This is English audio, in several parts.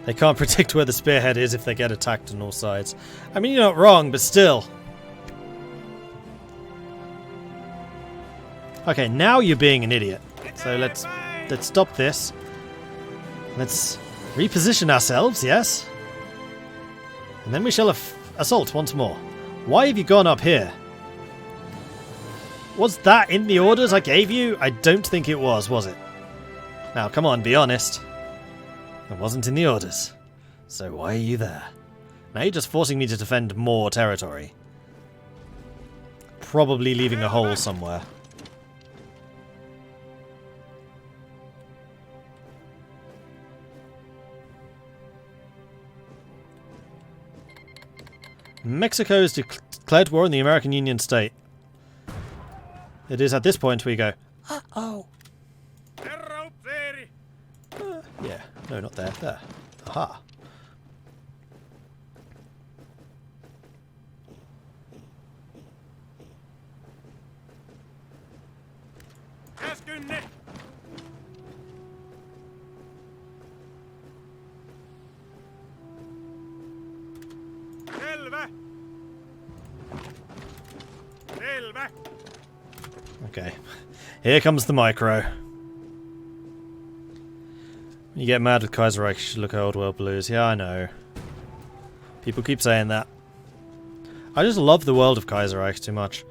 They can't predict where the spearhead is if they get attacked on all sides. I mean, you're not wrong, but still. Okay, now you're being an idiot. So let's stop this. Let's reposition ourselves, yes? And then we shall assault once more. Why have you gone up here? Was that in the orders I gave you? I don't think it was it? Now, come on, be honest. It wasn't in the orders. So why are you there? Now you're just forcing me to defend more territory. Probably leaving a hole somewhere. Mexico has declared war on the American Union state. It is at this point we go, uh-oh. Yeah, no, not there, there. Aha. Okay, here comes the micro. You get mad with Kaiserreich, you should look at Old World Blues. Yeah, I know. People keep saying that. I just love the world of Kaiserreich too much.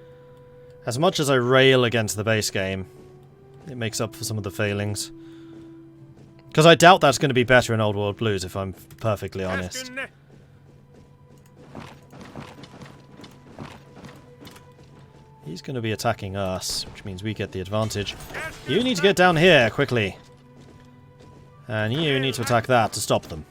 As much as I rail against the base game, it makes up for some of the failings. Because I doubt that's going to be better in Old World Blues, if I'm perfectly honest. He's going to be attacking us, which means we get the advantage. You need to get down here, quickly. And you need to attack that to stop them.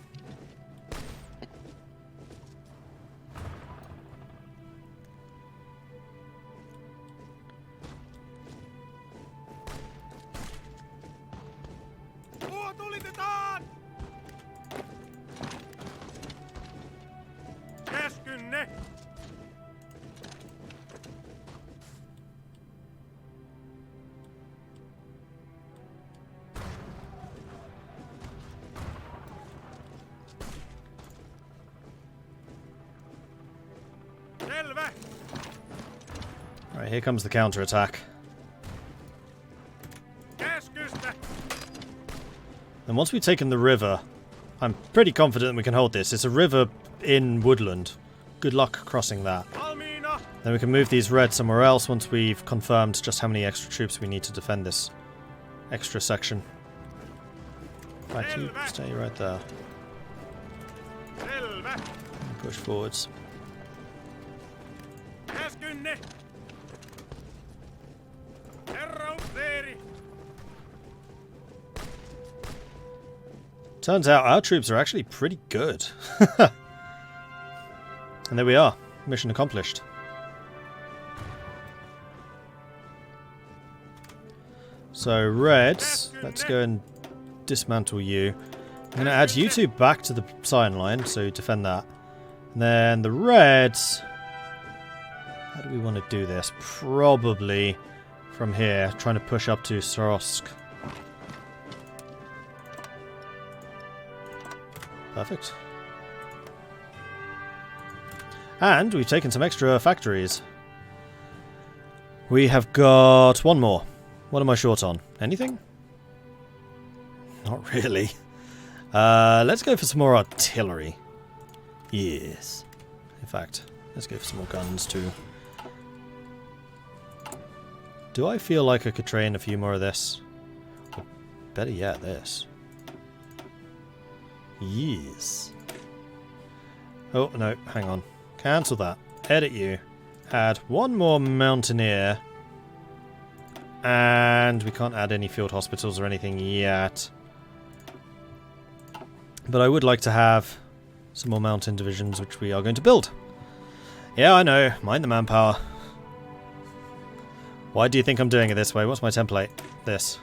Right, here comes the counter-attack. And once we've taken the river, I'm pretty confident we can hold this. It's a river in woodland. Good luck crossing that. Then we can move these reds somewhere else once we've confirmed just how many extra troops we need to defend this extra section. Right, you stay right there. And push forwards. Turns out our troops are actually pretty good. And there we are. Mission accomplished. So, Reds, let's go and dismantle you. I'm going to add you two back to the Scion line, so defend that. And then the Reds... How do we want to do this? Probably from here, trying to push up to Sorosk. Perfect. And we've taken some extra factories. We have got one more. What am I short on? Anything? Not really. Let's go for some more artillery. Yes. In fact, let's go for some more guns too. Do I feel like I could train a few more of this? Or better yet, this. Yes. Oh, no, hang on. Cancel that. Edit you. Add one more mountaineer. And we can't add any field hospitals or anything yet. But I would like to have some more mountain divisions, which we are going to build. Yeah, I know. Mind the manpower. Why do you think I'm doing it this way? What's my template? This.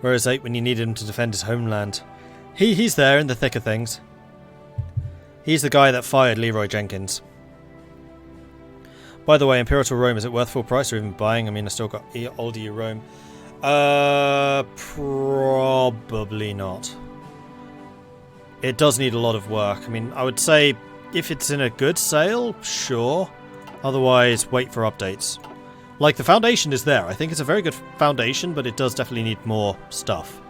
Where is 8 when you needed him to defend his homeland? He's there in the thick of things. He's the guy that fired Leroy Jenkins. By the way, Imperial Rome, is it worth full price or even buying? I mean, I still got old EU Rome. Probably not. It does need a lot of work. I mean, I would say if it's in a good sale, sure. Otherwise, wait for updates. Like, the foundation is there. I think it's a very good foundation, but it does definitely need more stuff.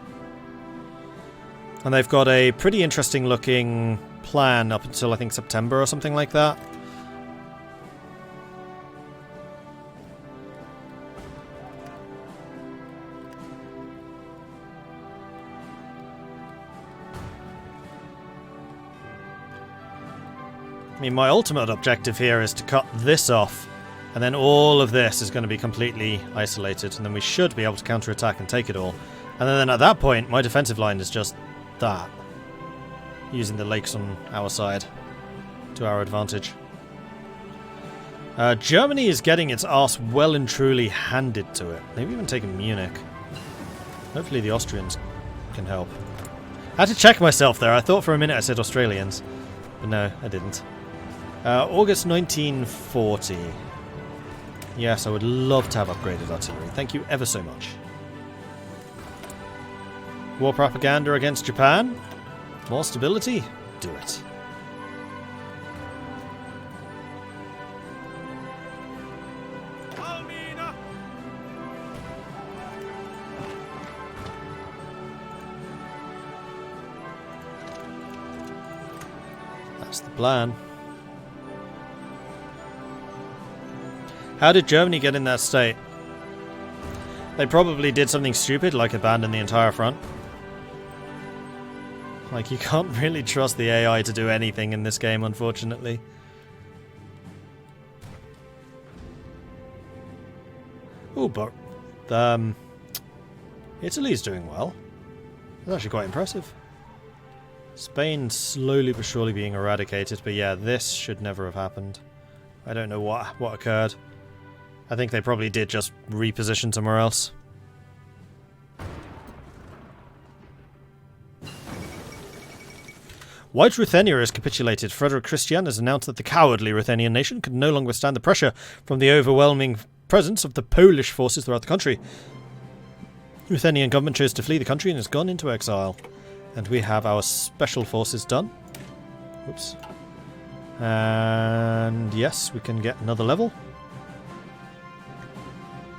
And they've got a pretty interesting looking plan up until, I think, September or something like that. I mean, my ultimate objective here is to cut this off, and then all of this is going to be completely isolated, and then we should be able to counterattack and take it all. And then at that point, my defensive line is just that, using the lakes on our side to our advantage. Germany is getting its arse well and truly handed to it. They've even taken Munich. Hopefully the Austrians can help. I had to check myself there. I thought for a minute I said Australians, but no, I didn't. August 1940. Yes, I would love to have upgraded artillery. Thank you ever so much. War propaganda against Japan? More stability? Do it. That's the plan. How did Germany get in that state? They probably did something stupid, like abandon the entire front. Like, you can't really trust the AI to do anything in this game, unfortunately. Oh, but Italy's doing well. That's actually quite impressive. Spain slowly but surely being eradicated, but yeah, this should never have happened. I don't know what occurred. I think they probably did just reposition somewhere else. White Ruthenia has capitulated. Frederick Christian has announced that the cowardly Ruthenian nation could no longer withstand the pressure from the overwhelming presence of the Polish forces throughout the country. The Ruthenian government chose to flee the country and has gone into exile. And we have our special forces done. Oops. And yes, we can get another level.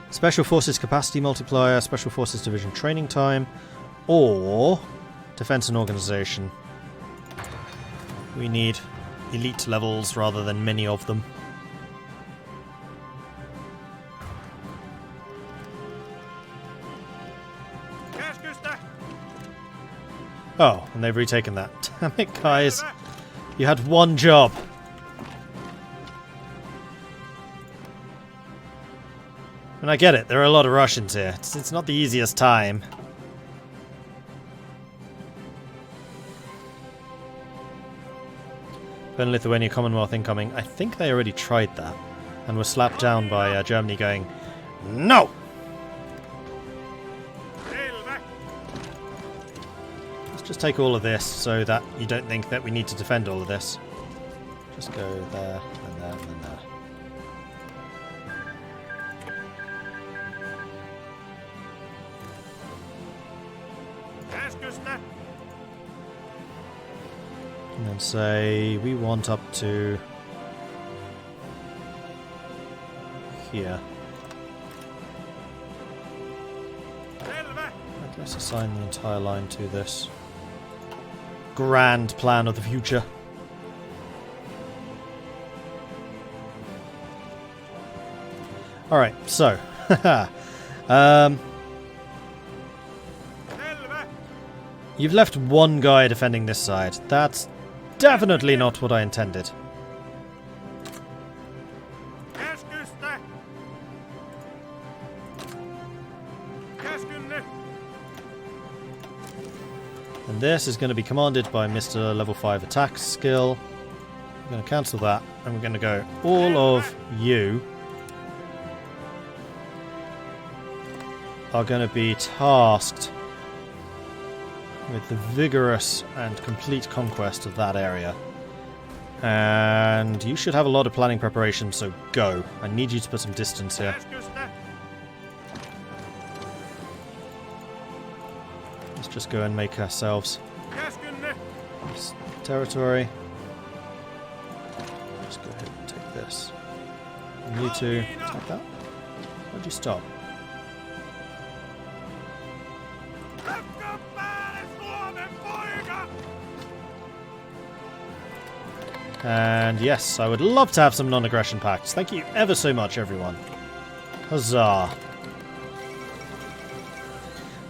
Special Forces Capacity Multiplier, Special Forces Division Training Time, or Defense and Organization. We need elite levels rather than many of them. Oh, and they've retaken that. Damn it, guys. You had one job. And I get it, there are a lot of Russians here. It's not the easiest time. Then Lithuania Commonwealth incoming. I think they already tried that and were slapped down by Germany going, no! Let's just take all of this so that you don't think that we need to defend all of this. Just go there, and there, and there. And then say we want up to here. Let's assign the entire line to this grand plan of the future. Alright, so you've left one guy defending this side. That's definitely not what I intended. And this is going to be commanded by Mr. Level 5 attack skill. I'm going to cancel that, and we're going to go, all of you are going to be tasked with the vigorous and complete conquest of that area. And you should have a lot of planning preparation, so go. I need you to put some distance here. Let's just go and make ourselves this territory. Just go ahead and take this. And you two, take that. Why'd you stop? And yes, I would love to have some non-aggression pacts. Thank you ever so much, everyone. Huzzah.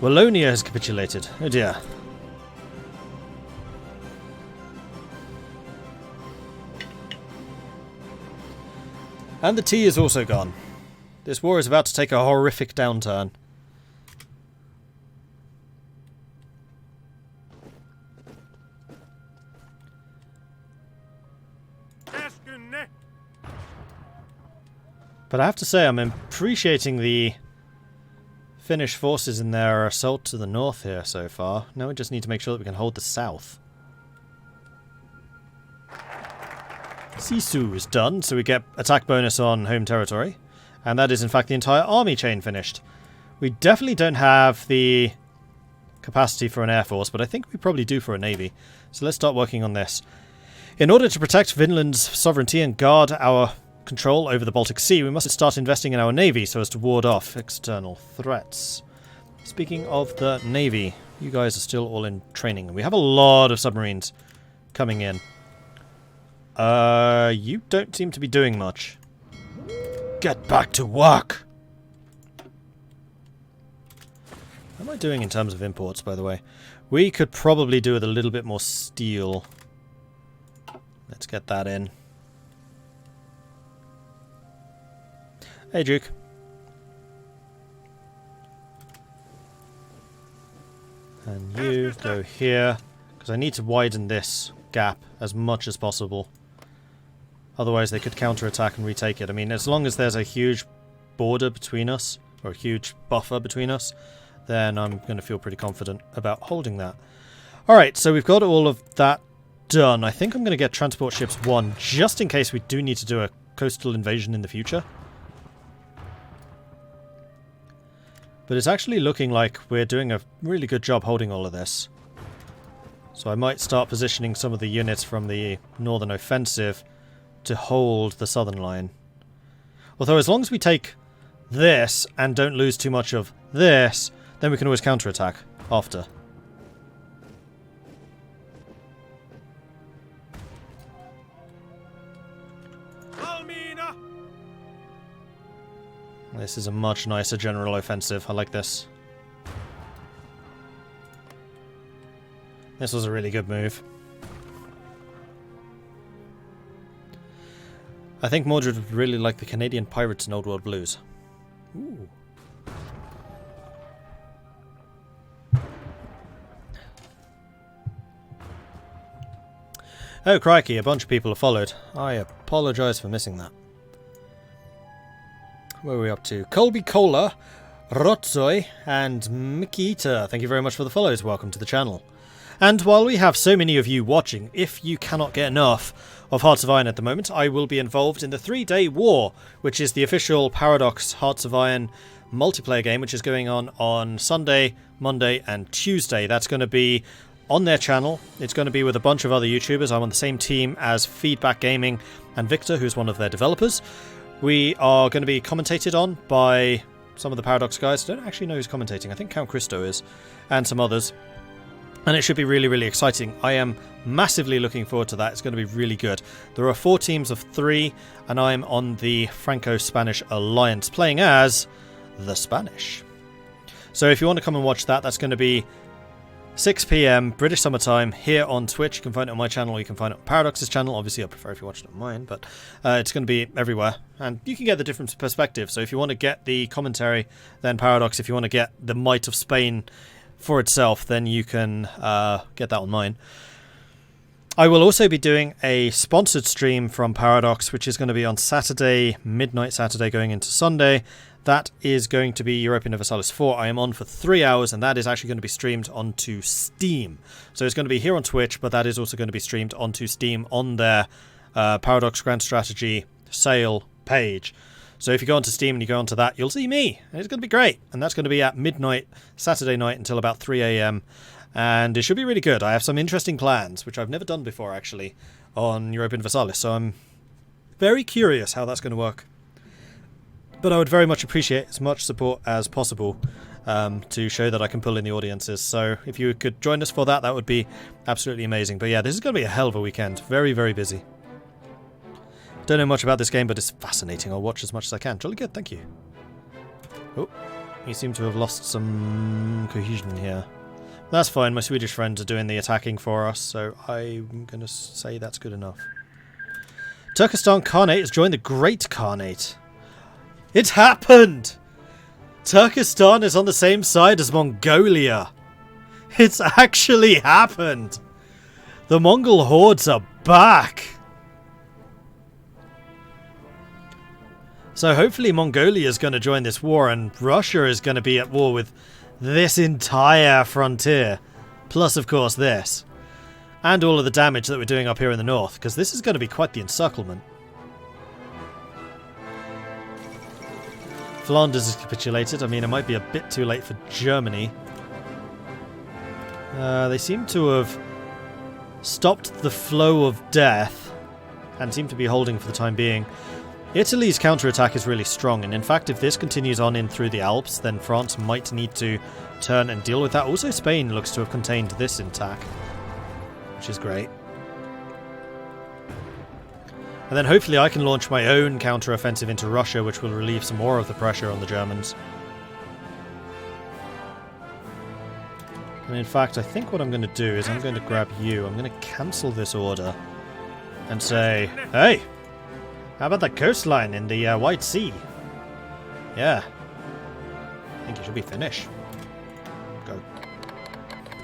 Wallonia has capitulated. Oh dear. And the tea is also gone. This war is about to take a horrific downturn. But I have to say, I'm appreciating the Finnish forces in their assault to the north here so far. Now we just need to make sure that we can hold the south. Sisu is done, so we get attack bonus on home territory. And that is in fact the entire army chain finished. We definitely don't have the capacity for an air force, but I think we probably do for a navy. So let's start working on this. In order to protect Finland's sovereignty and guard our control over the Baltic Sea, we must start investing in our navy so as to ward off external threats. Speaking of the navy, you guys are still all in training. We have a lot of submarines coming in. You don't seem to be doing much. Get back to work! What am I doing in terms of imports, by the way? We could probably do with a little bit more steel. Let's get that in. Hey, Duke. And you go here, because I need to widen this gap as much as possible. Otherwise they could counterattack and retake it. I mean, as long as there's a huge border between us, or a huge buffer between us, then I'm going to feel pretty confident about holding that. Alright, so we've got all of that done. I think I'm going to get Transport Ships 1, just in case we do need to do a coastal invasion in the future. But it's actually looking like we're doing a really good job holding all of this. So I might start positioning some of the units from the northern offensive to hold the southern line. Although as long as we take this and don't lose too much of this, then we can always counterattack after. This is a much nicer general offensive. I like this. This was a really good move. I think Mordred would really like the Canadian pirates in Old World Blues. Ooh. Oh crikey, a bunch of people have followed. I apologise for missing that. Where are we up to? Colby Cola, Rotsoi, and Mikita. Thank you very much for the follows. Welcome to the channel. And while we have so many of you watching, if you cannot get enough of Hearts of Iron at the moment, I will be involved in the 3-day war, which is the official Paradox Hearts of Iron multiplayer game, which is going on Sunday, Monday, and Tuesday. That's going to be on their channel. It's going to be with a bunch of other YouTubers. I'm on the same team as Feedback Gaming and Victor, who's one of their developers. We are going to be commentated on by some of the Paradox guys. I don't actually know who's commentating. I think Count Christo is, and some others. And it should be really, really exciting. I am massively looking forward to that. It's going to be really good. There are 4 teams of 3, and I'm on the Franco-Spanish Alliance, playing as the Spanish. So if you want to come and watch that, that's going to be 6 PM British Summer Time here on Twitch. You can find it on my channel, or you can find it on Paradox's channel. Obviously, I prefer if you watch it on mine, but it's going to be everywhere. And you can get the different perspectives. So if you want to get the commentary, then Paradox. If you want to get the might of Spain for itself, then you can get that on mine. I will also be doing a sponsored stream from Paradox, which is going to be on Saturday, midnight Saturday going into Sunday. That is going to be Europa Universalis 4. I am on for 3 hours, and that is actually going to be streamed onto Steam. So it's going to be here on Twitch, but that is also going to be streamed onto Steam on their Paradox Grand Strategy sale page. So if you go onto Steam and you go onto that, you'll see me. And it's going to be great. And that's going to be at midnight, Saturday night until about 3 a.m. And it should be really good. I have some interesting plans, which I've never done before, actually, on Europa Universalis. So I'm very curious how that's going to work. But I would very much appreciate as much support as possible to show that I can pull in the audiences. So if you could join us for that, that would be absolutely amazing. But yeah, this is going to be a hell of a weekend. Very, very busy. Don't know much about this game, but it's fascinating. I'll watch as much as I can. Jolly good, thank you. Oh, you seem to have lost some cohesion here. That's fine, my Swedish friends are doing the attacking for us, so I'm going to say that's good enough. Turkestan Khanate has joined the Great Khanate. It happened! Turkestan is on the same side as Mongolia. It's actually happened! The Mongol hordes are back! So hopefully Mongolia is going to join this war and Russia is going to be at war with this entire frontier. Plus, of course, this. And all of the damage that we're doing up here in the north, because this is going to be quite the encirclement. Flanders has capitulated. I mean, it might be a bit too late for Germany. They seem to have stopped the flow of death and seem to be holding for the time being. Italy's counterattack is really strong, and in fact, if this continues on in through the Alps, then France might need to turn and deal with that. Also, Spain looks to have contained this attack, which is great. And then hopefully I can launch my own counter-offensive into Russia, which will relieve some more of the pressure on the Germans. And in fact, I think what I'm going to do is I'm going to grab you. I'm going to cancel this order and say, hey! How about the coastline in the White Sea? Yeah. I think it should be Finnish. Go.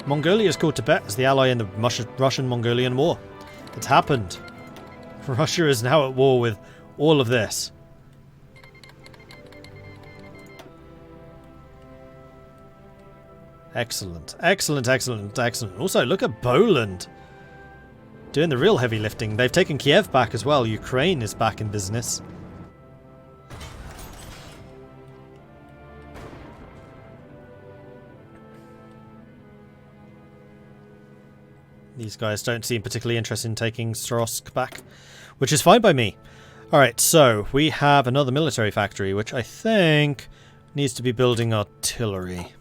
Mongolia is called Tibet as the ally in the Russian-Mongolian War. It's happened. Russia is now at war with all of this. Excellent. Excellent, excellent, excellent. Also, look at Poland. Doing the real heavy lifting. They've taken Kiev back as well. Ukraine is back in business. These guys don't seem particularly interested in taking Sorosk back, which is fine by me. Alright, so we have another military factory, which I think needs to be building artillery.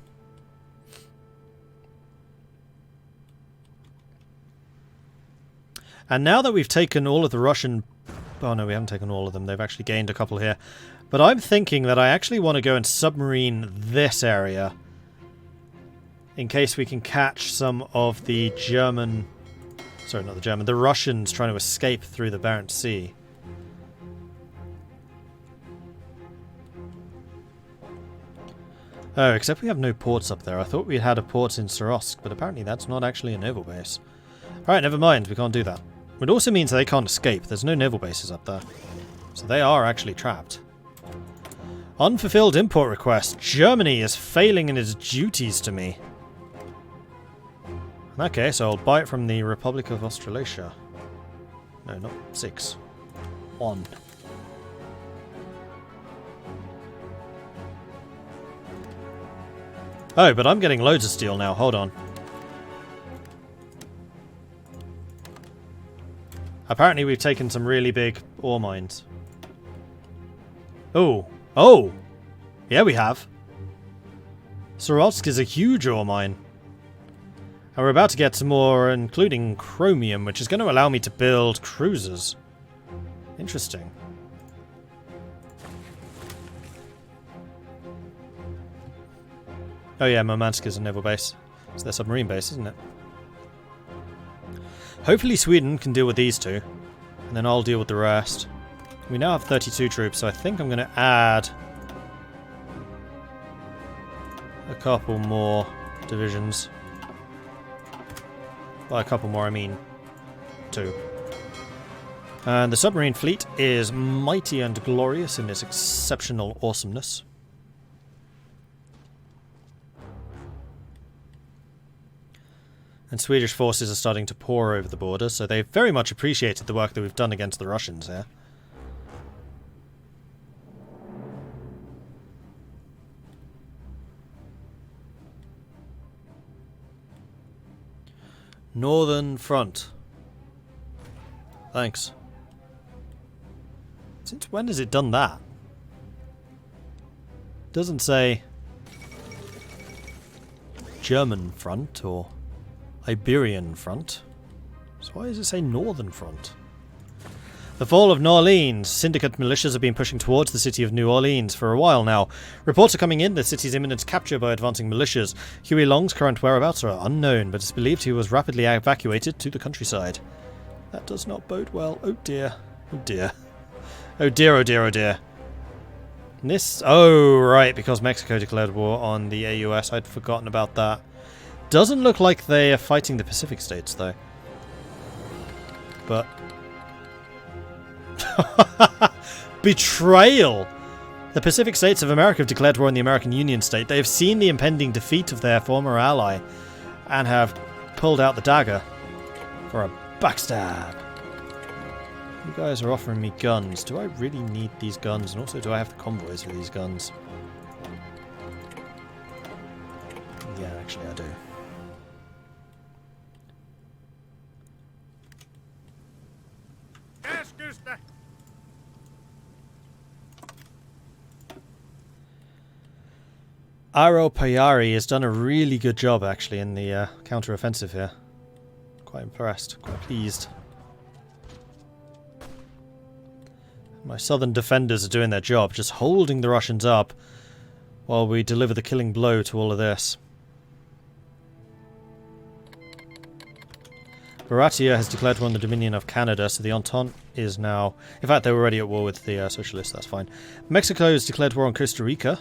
And now that we've taken all of the Russian... Oh no, we haven't taken all of them. They've actually gained a couple here. But I'm thinking that I actually want to go and submarine this area. In case we can catch some of the German... Sorry, not the German. The Russians trying to escape through the Barents Sea. Oh, except we have no ports up there. I thought we had a port in Sorosk, but apparently that's not actually a naval base. Alright, never mind. We can't do that. It also means they can't escape. There's no naval bases up there. So they are actually trapped. Unfulfilled import request. Germany is failing in its duties to me. In that case, I'll buy it from the Republic of Australasia. No, not 6. 1. Oh, but I'm getting loads of steel now. Hold on. Apparently we've taken some really big ore mines. Oh. Oh! Yeah, we have. Sorotsk is a huge ore mine. And we're about to get some more, including chromium, which is going to allow me to build cruisers. Interesting. Oh yeah, Murmansk is a naval base. It's their submarine base, isn't it? Hopefully Sweden can deal with these two, and then I'll deal with the rest. We now have 32 troops, so I think I'm going to add a couple more divisions. By a couple more, I mean 2. And the submarine fleet is mighty and glorious in its exceptional awesomeness. And Swedish forces are starting to pour over the border, so they've very much appreciated the work that we've done against the Russians here. Northern Front. Thanks. Since when has it done that? Doesn't say German Front or Iberian Front. So why does it say Northern Front? The fall of New Orleans. Syndicate militias have been pushing towards the city of New Orleans for a while now. Reports are coming in the city's imminent capture by advancing militias. Huey Long's current whereabouts are unknown, but it's believed he was rapidly evacuated to the countryside. That does not bode well. Oh dear. Oh dear. Oh dear, oh dear, oh dear. This... Oh, right, because Mexico declared war on the AUS. I'd forgotten about that. Doesn't look like they are fighting the Pacific states, though. But... Betrayal! The Pacific States of America have declared war on the American Union state. They have seen the impending defeat of their former ally and have pulled out the dagger for a backstab. You guys are offering me guns. Do I really need these guns? And also, do I have the convoys for these guns? Yeah, actually I do. Aro Payari has done a really good job, actually, in the counter-offensive here. Quite impressed. Quite pleased. My southern defenders are doing their job, just holding the Russians up while we deliver the killing blow to all of this. Baratia has declared war on the Dominion of Canada, so the Entente is now... In fact, they were already at war with the Socialists, that's fine. Mexico has declared war on Costa Rica.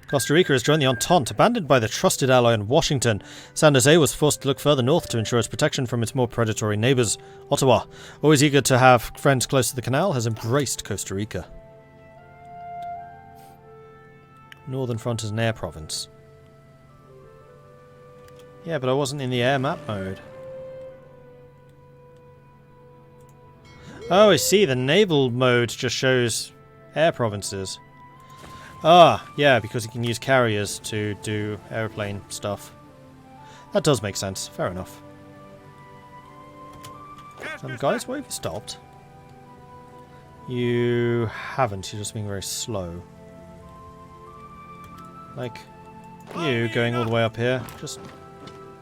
Costa Rica has joined the Entente, abandoned by the trusted ally in Washington. San Jose was forced to look further north to ensure its protection from its more predatory neighbours. Ottawa, always eager to have friends close to the canal, has embraced Costa Rica. Northern Front is an air province. Yeah, but I wasn't in the air map mode. Oh, I see. The naval mode just shows air provinces. Ah, yeah, because you can use carriers to do aeroplane stuff. That does make sense. Fair enough. Guys, why have you stopped? You haven't. You're just being very slow. Like, you going all the way up here. Just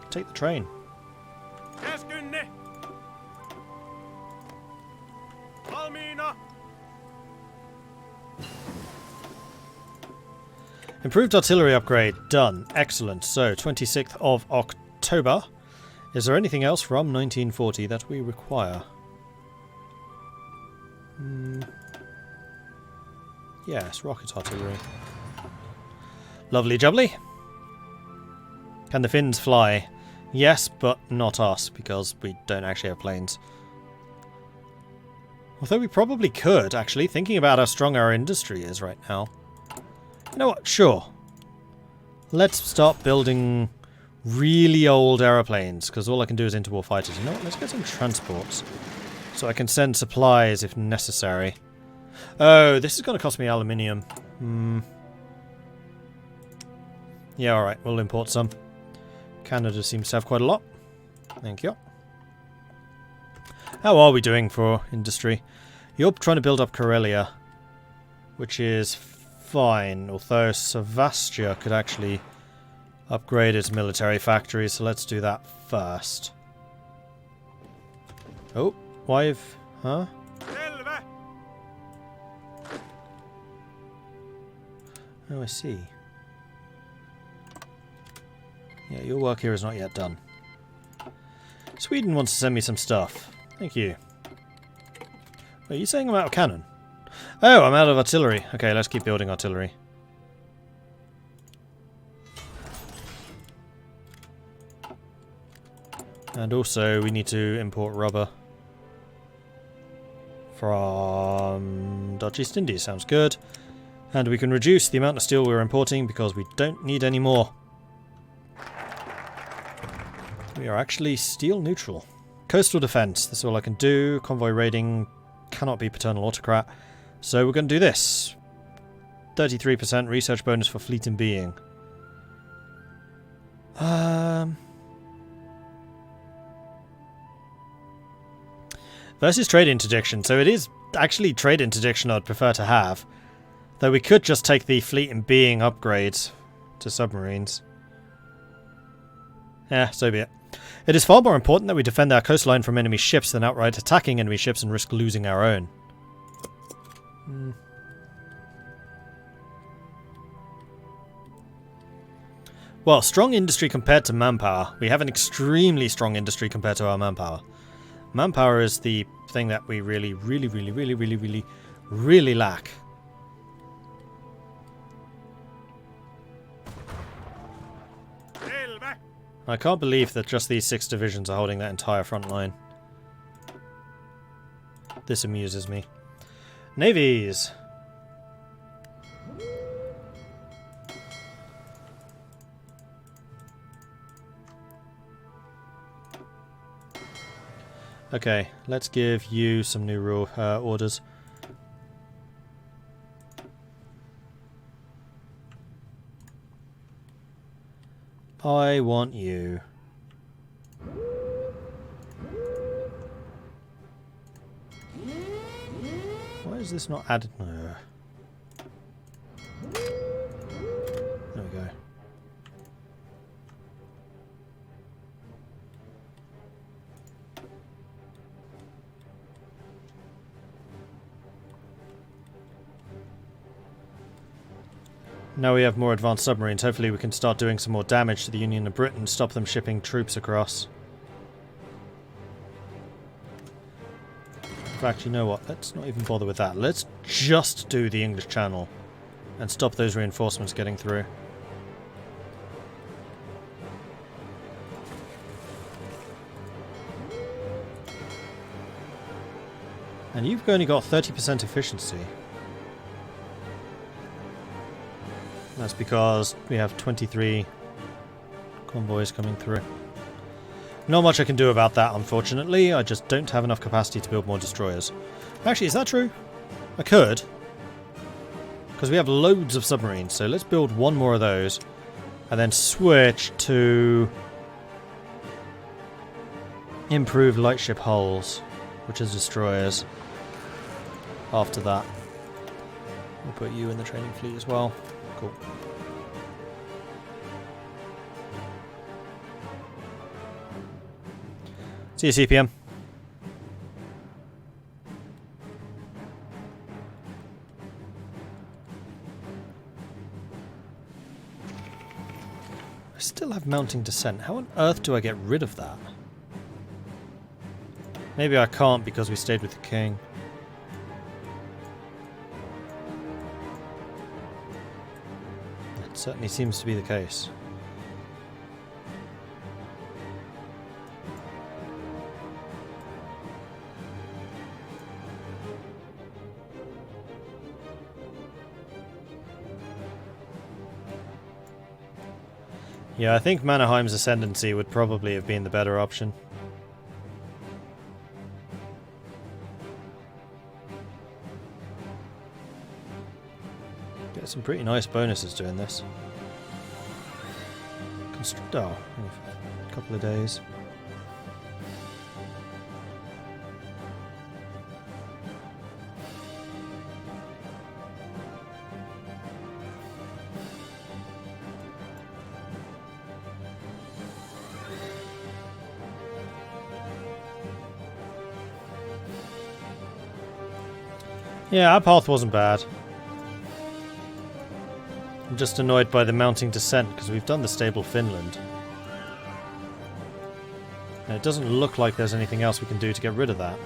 take the train. Improved artillery upgrade. Done. Excellent. So, 26th of October. Is there anything else from 1940 that we require? Yes, rocket artillery. Lovely jubbly. Can the Finns fly? Yes, but not us, because we don't actually have planes. Although we probably could, actually, thinking about how strong our industry is right now. You know what? Sure. Let's start building really old aeroplanes, because all I can do is interwar fighters. You know what? Let's get some transports, so I can send supplies if necessary. Oh, this is going to cost me aluminium. Yeah, alright. We'll import some. Canada seems to have quite a lot. Thank you. How are we doing for industry? You're trying to build up Karelia, which is fine, although Savastia could actually upgrade its military factory, so let's do that first. Oh, huh? Oh, I see. Yeah, your work here is not yet done. Sweden wants to send me some stuff. Thank you. Are you saying I'm out of cannon? Oh, I'm out of artillery. Okay, let's keep building artillery. And also, we need to import rubber from Dutch East Indies. Sounds good. And we can reduce the amount of steel we're importing because we don't need any more. We are actually steel neutral. Coastal defense, that's all I can do. Convoy raiding cannot be paternal autocrat. So we're going to do this. 33% research bonus for fleet and being. Versus trade interdiction. So it is actually trade interdiction I'd prefer to have. Though we could just take the fleet and being upgrades to submarines. Yeah, so be it. It is far more important that we defend our coastline from enemy ships than outright attacking enemy ships and risk losing our own. Well, strong industry compared to manpower. We have an extremely strong industry compared to our manpower. Manpower is the thing that we really lack. I can't believe that just these 6 divisions are holding that entire front line. This amuses me. Navies! Okay, let's give you some new orders. I want you. Why is this not added? No. There we go. Now we have more advanced submarines. Hopefully we can start doing some more damage to the Union of Britain, stop them shipping troops across. In fact, you know what? Let's not even bother with that. Let's just do the English Channel and stop those reinforcements getting through. And you've only got 30% efficiency. That's because we have 23 convoys coming through. Not much I can do about that, unfortunately. I just don't have enough capacity to build more destroyers. Actually, is that true? I could. Because we have loads of submarines, so let's build one more of those. And then switch to improved lightship hulls, which is destroyers. After that. We'll put you in the training fleet as well. Cool. See you, CPM. I still have mounting descent. How on earth do I get rid of that? Maybe I can't because we stayed with the king. That certainly seems to be the case. Yeah, I think Mannerheim's ascendancy would probably have been the better option. Get some pretty nice bonuses doing this. Oh, only for a couple of days. Yeah, our path wasn't bad. I'm just annoyed by the mounting descent because we've done the stable Finland. And it doesn't look like there's anything else we can do to get rid of that.